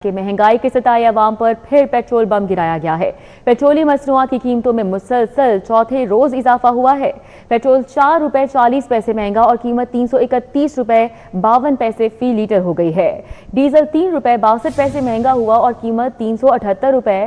कि महंगाई के सताए अवाम पर फिर पेट्रोल बम गिराया गया है। पेट्रोलियम मसनूआत की कीमतों में मुसलसल चौथे रोज इजाफा हुआ है। पेट्रोल 4 रुपए 40 पैसे महंगा और कीमत 331 रुपए 52 पैसे फी लीटर हो गई है। डीजल 3 रुपए 62 पैसे महंगा हुआ और कीमत 378 रुपए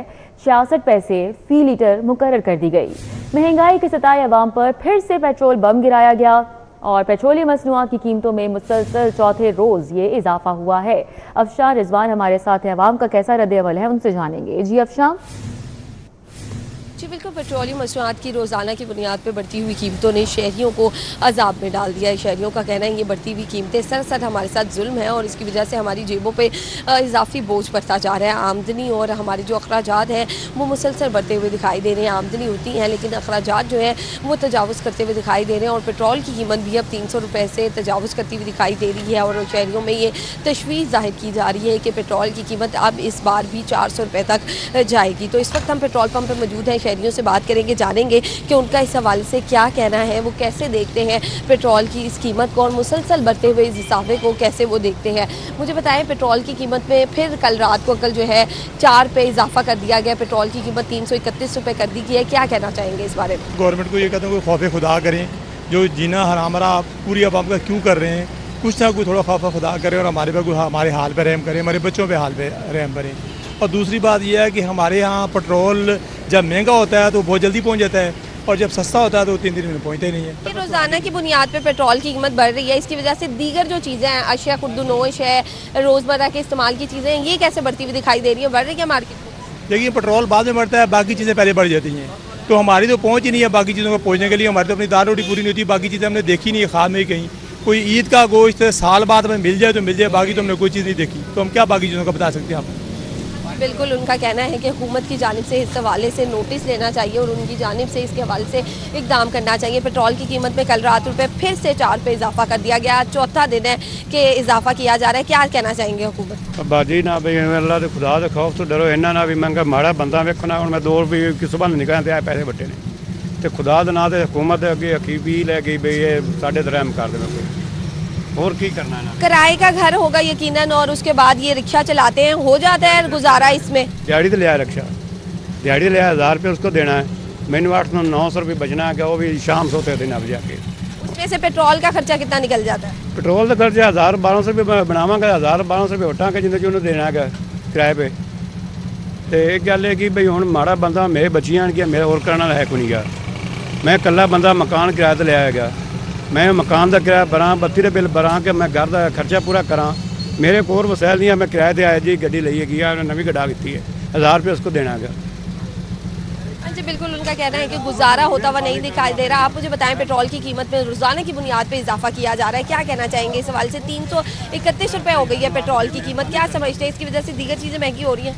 66 पैसे फी लीटर मुकर्रर कर दी गई। महंगाई के सताए अवाम पर फिर से पेट्रोल बम गिराया गया और पेट्रोलियम मसनूआत की कीमतों में मुसलसल चौथे रोज ये इजाफा हुआ है। अफशां रिजवान हमारे साथ है, अवाम का कैसा रद्द-ए-अमल है उनसे जानेंगे। जी अफशां। जी बिल्कुल, पेट्रोलियम मसनूआत की रोज़ाना की बुनियाद पर बढ़ती हुई कीमतों ने शहरियों को अजाब में डाल दिया है। शहरियों का कहना है ये बढ़ती हुई कीमतें सरसर हमारे साथ जुल्म है और इसकी वजह से हमारी जेबों पे इजाफी बोझ बढ़ता जा रहा है। आमदनी और हमारे जो अखराजात हैं वो मुसलसल बढ़ते हुए दिखाई दे रहे हैं। आमदनी होती है लेकिन अखराजात जो है वो तजावुज़ करते हुए दिखाई दे रहे हैं और पेट्रोल की कीमत भी अब 300 रुपये से तजावुज़ करती हुई दिखाई दे रही है और शहरियों में ये तशवीश जाहिर की जा रही है कि पेट्रोल की कीमत अब इस बार भी 400 रुपये तक जाएगी। तो इस वक्त हम पेट्रोल पंप पर मौजूद हैं, शहरियों से बात करेंगे, जानेंगे कि उनका इस हवाले से क्या कहना है, वो कैसे देखते हैं पेट्रोल की इस कीमत को और मुसलसल बढ़ते हुए इस इजाफे को कैसे वो देखते हैं। मुझे बताएं, पेट्रोल की कीमत में फिर कल रात को जो है 4 पे इजाफा कर दिया गया, पेट्रोल की कीमत 331 रुपये कर दी गई है, क्या कहना चाहेंगे इस बारे में? गवर्नमेंट को ये कहता हूँ खौफ खुदा करें, जो जीना हरामरा पूरी आवाम का क्यों कर रहे हैं, कुछ ना कुछ थोड़ा खौफ खुदा करें और हमारे हाल पर रहम करें, हमारे बच्चों पे हाल पे रहम करें। और दूसरी बात यह है कि हमारे यहाँ पेट्रोल जब महंगा होता है तो बहुत जल्दी पहुँच जाता है और जब सस्ता होता है तो 3 दिन में पहुँचते नहीं है। रोज़ाना की बुनियाद पे पेट्रोल की कीमत बढ़ रही है, इसकी वजह से दीगर जो चीज़ें हैं, अशिया खुर्दनोश है, रोज़मर्रा के इस्तेमाल की चीज़ें हैं, ये कैसे बढ़ती हुई दिखाई दे रही है? बढ़ रही है मार्केट में? देखिए, पेट्रोल बाद में बढ़ता है, बाकी चीज़ें पहले बढ़ जाती हैं, तो हमारी तो पहुँच ही नहीं है बाकी चीज़ों को पहुँचने के लिए। हमारी तो अपनी दाल रोटी पूरी नहीं होती, बाकी चीज़ें हमने देखी नहीं है ख्वाब में कहीं। कोई ईद का गोश्त साल बाद हमें मिल जाए तो मिल जाए, बाकी तो हमने कोई चीज़ नहीं देखी, तो हम क्या बाकी चीज़ों का बता सकते हैं आप? बिल्कुल, उनका कहना है कि हुकूमत की जानिब से इस हवाले से नोटिस लेना चाहिए और उनकी जानिब से इसके हवाले से इकदाम करना चाहिए। पेट्रोल की कीमत में कल रात रुपये फिर से 4 पे इजाफा कर दिया गया, चौथा दिन है कि इजाफा किया जा रहा है, क्या कहना चाहेंगे हुकूमत? बाजी ना भाई अल्लाह के खुदा के खौफ तो डरो, इन्ना ना भी महंगा माड़ा बंदा वेखना। हुण मैं 2 रुपये की सुबह निकलिया तो पैसे बटे ने, तो खुदा के ना तो हुकूमत अगे अकीबी लै गई बई ये साढ़े दरहम कर देना, कोई और की करना है। किराए का घर होगा यकीनन और उसके बाद ये रिक्शा चलाते हैं, हो जाता है गुजारा इसमें? दिहाड़ी तो लिया रिक्शा, दिहाड़ी लिया 1000 रुपये उसको देना है, मैंने 800-900 रुपये बचना है, वो भी शाम सोते दिन अब जाके। उसमें से पेट्रोल का खर्चा कितना निकल जाता है? पेट्रोल का खर्चा 1000-1200 रुपये बनावांगे, 1000-1200 रुपये वटांगे जिन्हें जो उन्हें देना है किराए पे। तो एक गल है कि भाई हूँ माड़ा बंदा मेरे बच्चियां कि मेरे और करना है कोई नहीं गा, मैं कला बंदा मकान किराए तो लिया है, मैं मकान का किराया भरा, बत्ती के बिल भरा कि मैं घर का खर्चा पूरा करा, मेरे को और वसैल नहीं है, मैं किराए पर आया जी गड्डी लई है, नवी गड्ढा की है, 1000 रुपये उसको देना है। जी बिल्कुल, उनका कहना है कि गुजारा होता हुआ नहीं दिखाई दे रहा। आप मुझे बताएं, पेट्रोल की कीमत में रोज़ाना की बुनियाद पे इजाफा किया जा रहा है, क्या कहना चाहेंगे इस सवाल से? 331 रुपये हो गई है पेट्रोल की कीमत, क्या समझते हैं इसकी वजह से दीगर चीज़ें महंगी हो रही हैं?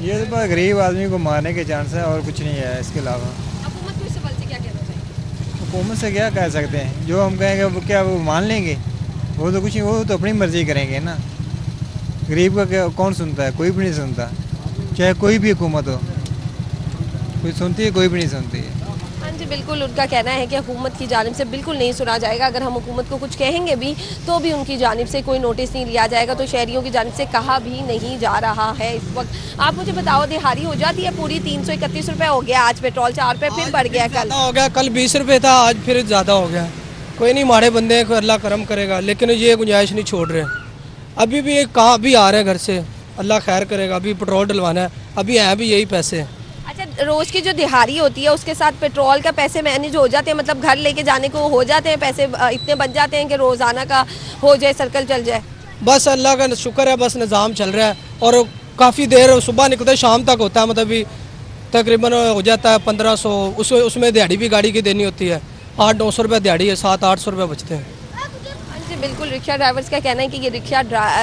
ये तो गरीब आदमी को मारने के चांस है और कुछ नहीं है इसके अलावा। हुकूमत को इस सवाल से क्या कहना चाहिए? हुकूमत से क्या कह सकते हैं, जो हम कहेंगे वो क्या वो मान लेंगे? वो तो कुछ नहीं, वो तो अपनी मर्जी करेंगे ना। गरीब का क्या कौन सुनता है? कोई भी नहीं सुनता, चाहे कोई भी हुकूमत हो, कोई सुनती है, कोई भी नहीं सुनती है। हाँ जी बिल्कुल, उनका कहना है कि हुकूमत की जानिब से बिल्कुल नहीं सुना जाएगा। अगर हम हुकूमत को कुछ कहेंगे भी तो भी उनकी जानिब से कोई नोटिस नहीं लिया जाएगा, तो शहरियों की जानिब से कहा भी नहीं जा रहा है इस वक्त। आप मुझे बताओ, दिहाड़ी हो जाती है पूरी? 331 रुपये हो गया आज पेट्रोल, 4 पे फिर बढ़ गया, कल हो गया, कल 20 रुपये था, आज फिर ज़्यादा हो गया। कोई नहीं, माड़े बंदे हैं, कोई अल्लाह करम करेगा, लेकिन ये गुंजाइश नहीं छोड़ रहे। अभी भी एक कहाँ अभी आ रहे हैं घर से, अल्लाह खैर करेगा, अभी पेट्रोल डलवाना है, अभी हैं भी यही पैसे। अच्छा, रोज़ की जो दिहाड़ी होती है उसके साथ पेट्रोल का पैसे मैनेज हो जाते हैं, मतलब घर लेके जाने को हो जाते हैं पैसे, इतने बच जाते हैं कि रोज़ाना का हो जाए, सर्कल चल जाए? बस अल्लाह का शुक्र है, बस निज़ाम चल रहा है और काफ़ी देर सुबह निकलते शाम तक होता है, मतलब भी तकरीबन हो जाता है 1500, उसमें दिहाड़ी भी गाड़ी की देनी होती है, 800-900 रुपये दिहाड़ी है, 700-800 रुपये बचते हैं। जी बिल्कुल, रिक्शा ड्राइवर्स का कहना है कि ये रिक्शा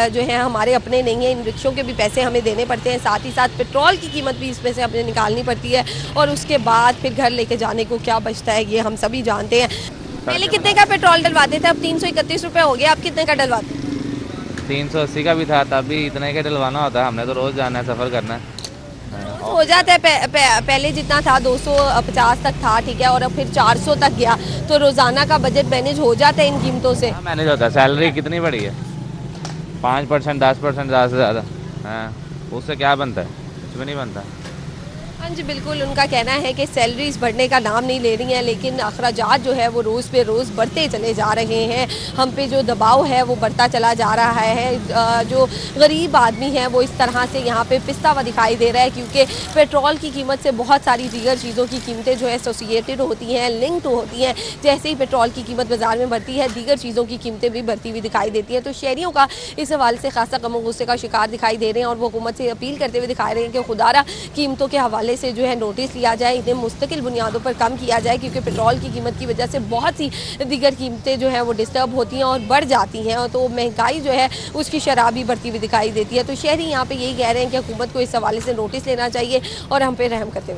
जो है हमारे अपने नहीं है, इन रिक्शों के भी पैसे हमें देने पड़ते हैं, साथ ही साथ पेट्रोल की कीमत भी इसमें से हमें निकालनी पड़ती है और उसके बाद फिर घर लेके जाने को क्या बचता है ये हम सभी जानते हैं। पहले कितने का पेट्रोल डलवाते थे, अब 331 रुपये हो गया, अब कितने का डलवाते हैं? 380 का भी था, तब भी इतने का डलवाना होता है, हमने तो रोज़ जाना है, सफ़र करना है। हो जाता है, पहले जितना था 250 तक था, ठीक है, और अब फिर 400 तक गया, तो रोज़ाना का बजट मैनेज हो जाता है इन कीमतों से? मैनेज होता है। सैलरी कितनी बढ़ी है? 5%, 10% ज़्यादा से ज़्यादा। हाँ, उससे क्या बनता है? कुछ भी नहीं बनता। हाँ जी, बिल्कुल उनका कहना है कि सैलरीज बढ़ने का नाम नहीं ले रही हैं, लेकिन अखराजात जो है वो रोज़ पे रोज़ बढ़ते चले जा रहे हैं। हम पे जो दबाव है वो बढ़ता चला जा रहा है। जो गरीब आदमी है वो इस तरह से यहाँ पे पिसता हुआ दिखाई दे रहा है, क्योंकि पेट्रोल की कीमत से बहुत सारी दीगर चीज़ों की कीमतें जो है एसोसिएटेड होती हैं, लिंक्ड होती हैं। जैसे ही पेट्रोल की कीमत बाज़ार में बढ़ती है, दीगर चीज़ों की कीमतें भी बढ़ती हुई दिखाई देती हैं। तो शहरियों का इस हवाले से खासा गम गुस्से का शिकार दिखाई दे रहे हैं और वो हुकूमत से अपील करते हुए दिखाई रहे हैं कि खुदारा कीमतों के हवाले से जो है नोटिस लिया जाए, इन्हें मुस्तकिल बुनियादों पर कम किया जाए, क्योंकि पेट्रोल की कीमत की वजह से बहुत सी दीगर कीमतें जो हैं वो डिस्टर्ब होती हैं और बढ़ जाती हैं, और तो महंगाई जो है उसकी शरह भी बढ़ती हुई दिखाई देती है। तो शहरी यहाँ पे यही कह रहे हैं कि हुकूमत को इस हवाले से नोटिस लेना चाहिए और हम पे रहम करते हुए